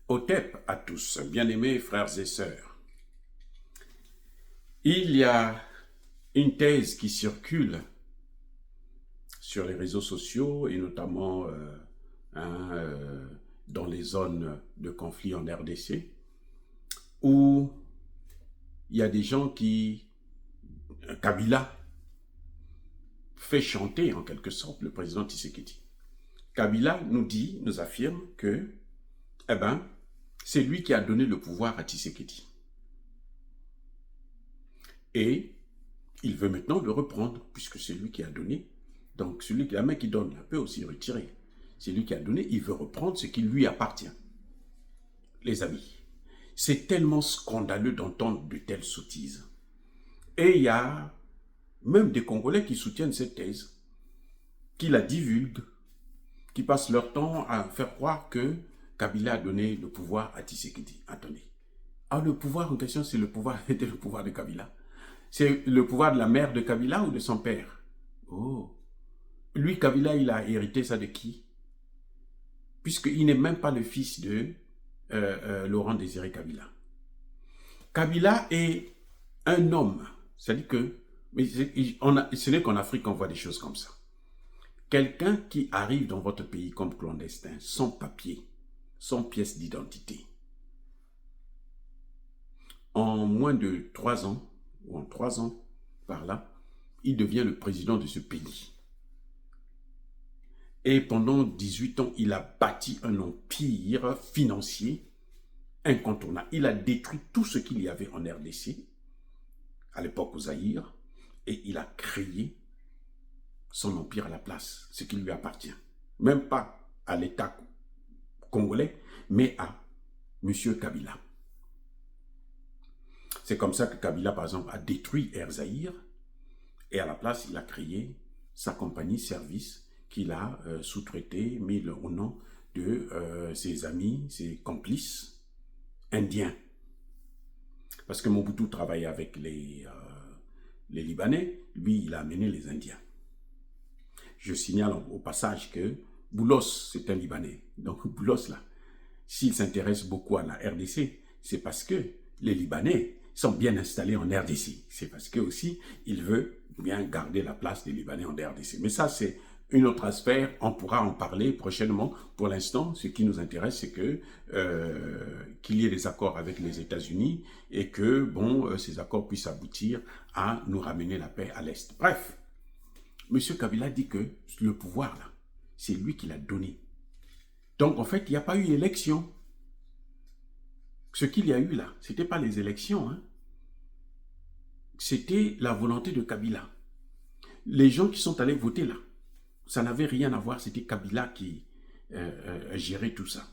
Otep à tous, bien-aimés frères et sœurs. Il y a une thèse qui circule sur les réseaux sociaux et notamment hein, dans les zones de conflit en RDC où il y a des gens qui, Kabila, fait chanter en quelque sorte le président Tshisekedi. Kabila nous dit, nous affirme que, eh ben, c'est lui qui a donné le pouvoir à Tshisekedi. Et il veut maintenant le reprendre, puisque c'est lui qui a donné. Donc celui qui la main qui donne peut aussi retirer. C'est lui qui a donné, il veut reprendre ce qui lui appartient. Les amis, c'est tellement scandaleux d'entendre de telles sottises. Et il y a même des Congolais qui soutiennent cette thèse, qui la divulguent, qui passent leur temps à faire croire que Kabila a donné le pouvoir à Tshisekedi. Attendez. Ah, le pouvoir en question, c'est le pouvoir, c'était le pouvoir de Kabila. C'est le pouvoir de la mère de Kabila ou de son père? Oh. Lui, Kabila, il a hérité ça de qui? Puisqu'il n'est même pas le fils de Laurent Désiré Kabila. Kabila est un homme. C'est-à-dire que ce n'est qu'en Afrique qu'on voit des choses comme ça. Quelqu'un qui arrive dans votre pays comme clandestin, sans papier, sans pièce d'identité, en moins de 3 ans, ou en 3 ans, par là, il devient le président de ce pays. Et pendant 18 ans, il a bâti un empire financier incontournable. Il a détruit tout ce qu'il y avait en RDC, à l'époque au Zaïre, et il a créé son empire à la place, ce qui lui appartient. Même pas à l'État congolais, mais à M. Kabila. C'est comme ça que Kabila, par exemple, a détruit Air Zaïre, et à la place, il a créé sa compagnie service qu'il a sous-traité, mis au nom de ses amis, ses complices indiens. Parce que Mobutu travaillait avec les Libanais, lui, il a amené les Indiens. Je signale au passage que Boulos, c'est un Libanais. Donc Boulos, là, s'il s'intéresse beaucoup à la RDC, c'est parce que les Libanais sont bien installés en RDC. C'est parce que aussi, il veut bien garder la place des Libanais en RDC. Mais ça, c'est une autre aspect, on pourra en parler prochainement. Pour l'instant, ce qui nous intéresse, c'est que qu'il y ait des accords avec les États-Unis et que, bon, ces accords puissent aboutir à nous ramener la paix à l'Est. Bref, M. Kabila dit que le pouvoir, là, c'est lui qui l'a donné. Donc, en fait, il n'y a pas eu élection. Ce qu'il y a eu là, ce n'était pas les élections, hein. C'était la volonté de Kabila. Les gens qui sont allés voter là, ça n'avait rien à voir, c'était Kabila qui gérait tout ça.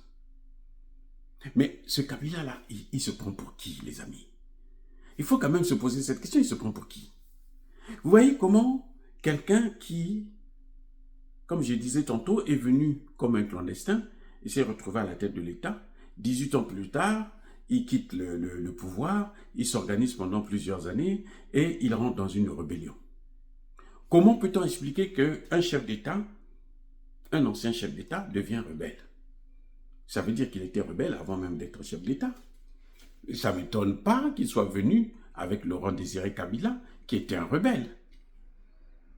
Mais ce Kabila-là, il se prend pour qui, les amis? Il faut quand même se poser cette question, il se prend pour qui? Vous voyez comment quelqu'un qui, comme je disais tantôt, est venu comme un clandestin et s'est retrouvé à la tête de l'État, 18 ans plus tard, il quitte le pouvoir, il s'organise pendant plusieurs années et il rentre dans une rébellion. Comment peut-on expliquer qu'un chef d'État, un ancien chef d'État, devient rebelle? Ça veut dire qu'il était rebelle avant même d'être chef d'État. Ça ne m'étonne pas qu'il soit venu avec Laurent Désiré Kabila, qui était un rebelle.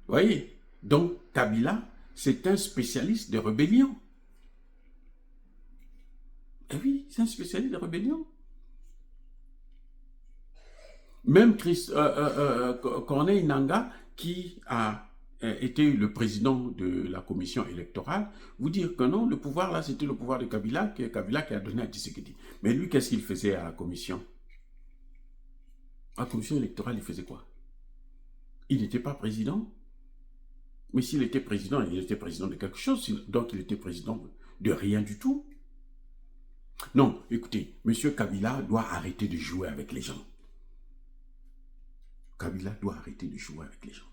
Vous voyez? Donc, Kabila, c'est un spécialiste de rébellion. Eh oui, c'est un spécialiste de rébellion. Même Corneille Nangaa, qui a été le président de la commission électorale, vous dire que non, le pouvoir là, c'était le pouvoir de Kabila qui a donné à Tshisekedi. Mais lui, qu'est-ce qu'il faisait à la commission? À la commission électorale, il faisait quoi? Il n'était pas président. Mais s'il était président, il était président de quelque chose, donc il était président de rien du tout. Non, écoutez, M. Kabila doit arrêter de jouer avec les gens. Kabila doit arrêter de jouer avec les gens.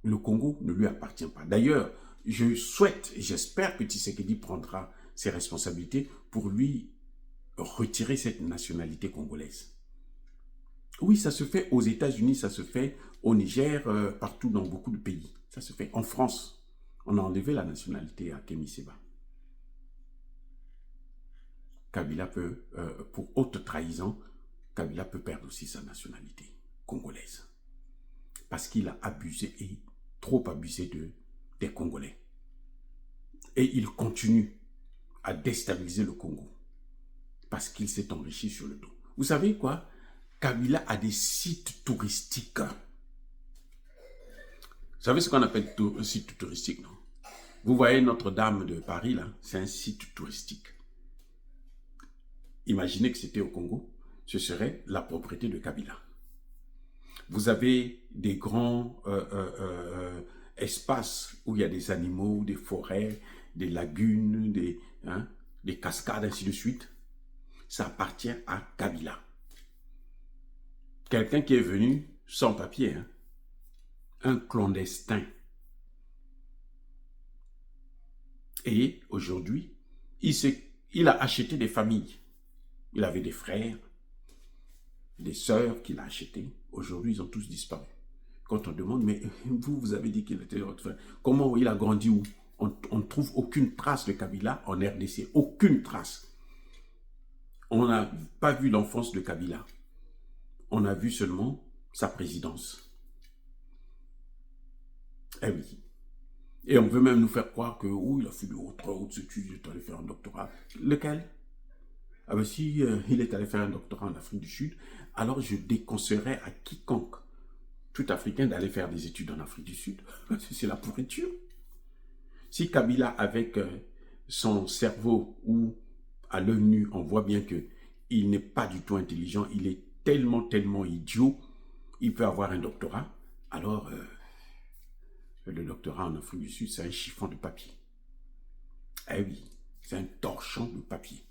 Le Congo ne lui appartient pas. D'ailleurs, je souhaite et j'espère que Tshisekedi prendra ses responsabilités pour lui retirer cette nationalité congolaise. Oui, ça se fait aux États-Unis, ça se fait au Niger, partout dans beaucoup de pays. Ça se fait en France. On a enlevé la nationalité à Kémy Séba. Kabila peut, pour haute trahison, Kabila peut perdre aussi sa nationalité congolaise. Parce qu'il a abusé et trop abusé des Congolais. Et il continue à déstabiliser le Congo. Parce qu'il s'est enrichi sur le dos. Vous savez quoi? Kabila a des sites touristiques. Vous savez ce qu'on appelle un site touristique, non? Vous voyez Notre-Dame de Paris, là, c'est un site touristique. Imaginez que c'était au Congo, ce serait la propriété de Kabila. Vous avez des grands espaces où il y a des animaux, des forêts, des lagunes, des cascades, ainsi de suite. Ça appartient à Kabila. Quelqu'un qui est venu sans papier, hein, un clandestin. Et aujourd'hui, il a acheté des familles. Il avait des frères, des sœurs qu'il a achetés. Aujourd'hui, ils ont tous disparu. Quand on demande, mais vous avez dit qu'il était votre frère. Comment il a grandi où? On ne trouve aucune trace de Kabila en RDC. Aucune trace. On n'a pas vu l'enfance de Kabila. On a vu seulement sa présidence. Eh oui. Et on veut même nous faire croire que, il a fait de hautes études, il est allé faire un doctorat. Lequel? Ah ben si il est allé faire un doctorat en Afrique du Sud, alors je déconseillerais à quiconque, tout Africain, d'aller faire des études en Afrique du Sud. C'est la pourriture. Si Kabila, avec son cerveau ou à l'œil nu, on voit bien qu'il n'est pas du tout intelligent, il est tellement idiot, il peut avoir un doctorat, alors le doctorat en Afrique du Sud, c'est un chiffon de papier. Eh oui, c'est un torchon de papier.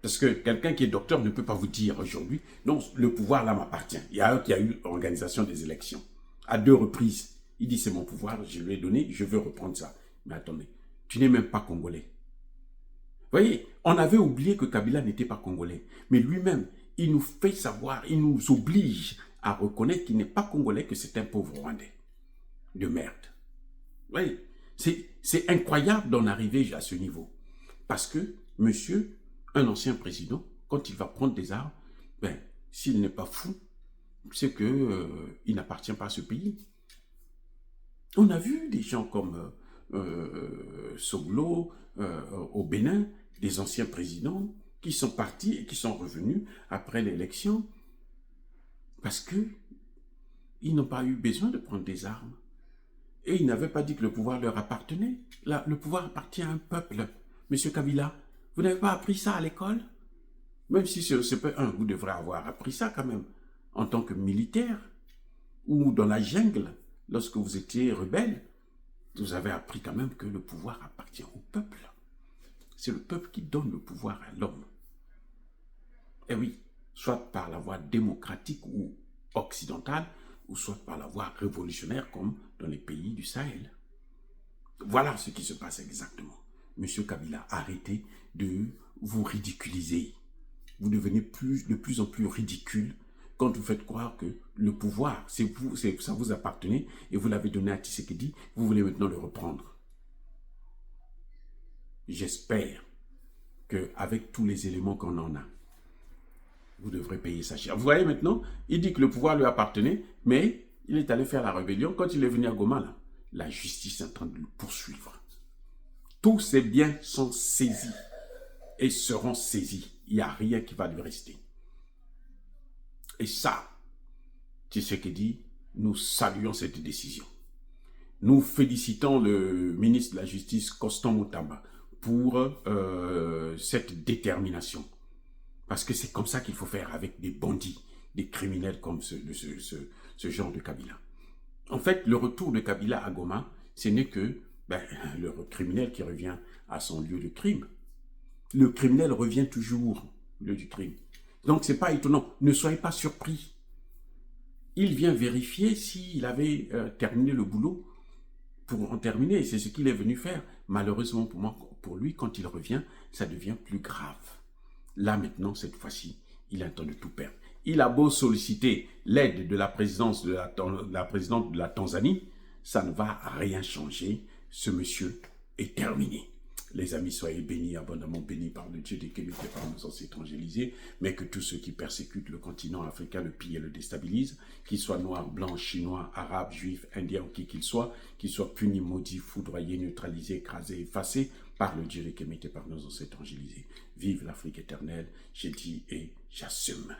Parce que quelqu'un qui est docteur ne peut pas vous dire aujourd'hui, non, le pouvoir là m'appartient. Il y a eu organisation des élections. À 2 reprises, il dit c'est mon pouvoir, je lui ai donné, je veux reprendre ça. Mais attendez, tu n'es même pas congolais. Vous voyez, on avait oublié que Kabila n'était pas congolais. Mais lui-même, il nous fait savoir, il nous oblige à reconnaître qu'il n'est pas congolais, que c'est un pauvre Rwandais de merde. Vous voyez, c'est incroyable d'en arriver à ce niveau. Parce que, monsieur, un ancien président, quand il va prendre des armes, s'il n'est pas fou, c'est qu'il n'appartient pas à ce pays. On a vu des gens comme Soglo au Bénin, des anciens présidents qui sont partis et qui sont revenus après l'élection parce qu'ils n'ont pas eu besoin de prendre des armes. Et ils n'avaient pas dit que le pouvoir leur appartenait. Là, le pouvoir appartient à un peuple. Monsieur Kabila, vous n'avez pas appris ça à l'école? Même si c'est CP1, vous devrez avoir appris ça quand même, en tant que militaire, ou dans la jungle, lorsque vous étiez rebelle, vous avez appris quand même que le pouvoir appartient au peuple. C'est le peuple qui donne le pouvoir à l'homme. Et oui, soit par la voie démocratique ou occidentale, ou soit par la voie révolutionnaire comme dans les pays du Sahel. Voilà ce qui se passe exactement. Monsieur Kabila, arrêtez de vous ridiculiser. Vous devenez de plus en plus ridicule quand vous faites croire que le pouvoir, ça vous appartenait et vous l'avez donné à Tshisekedi, vous voulez maintenant le reprendre. J'espère qu'avec tous les éléments qu'on en a, vous devrez payer sa chère. Vous voyez maintenant, il dit que le pouvoir lui appartenait, mais il est allé faire la rébellion. Quand il est venu à Goma, là, la justice est en train de le poursuivre. Tous ses biens sont saisis et seront saisis. Il n'y a rien qui va lui rester. Et ça, Tshisekedi, nous saluons cette décision. Nous félicitons le ministre de la Justice, Constant Mutamba, pour cette détermination. Parce que c'est comme ça qu'il faut faire avec des bandits, des criminels comme ce genre de Kabila. En fait, le retour de Kabila à Goma, ce n'est que le criminel qui revient à son lieu de crime. Le criminel revient toujours au lieu du crime. Donc, ce n'est pas étonnant. Ne soyez pas surpris. Il vient vérifier s'il avait terminé le boulot pour en terminer. C'est ce qu'il est venu faire. Malheureusement pour lui, quand il revient, ça devient plus grave. Là, maintenant, cette fois-ci, il entend de tout perdre. Il a beau solliciter l'aide de la présidente de la Tanzanie, ça ne va rien changer. Ce monsieur est terminé. Les amis, soyez bénis, abondamment bénis par le Dieu des Kémétés, par nos ancêtres évangélisés, mais que tous ceux qui persécutent le continent africain, le pillent et le déstabilisent, qu'ils soient noirs, blancs, chinois, arabes, juifs, indiens, qui qu'ils soient punis, maudits, foudroyés, neutralisés, écrasés, effacés par le Dieu des Kémétés, par nos ancêtres évangélisés. Vive l'Afrique éternelle, j'ai dit et j'assume.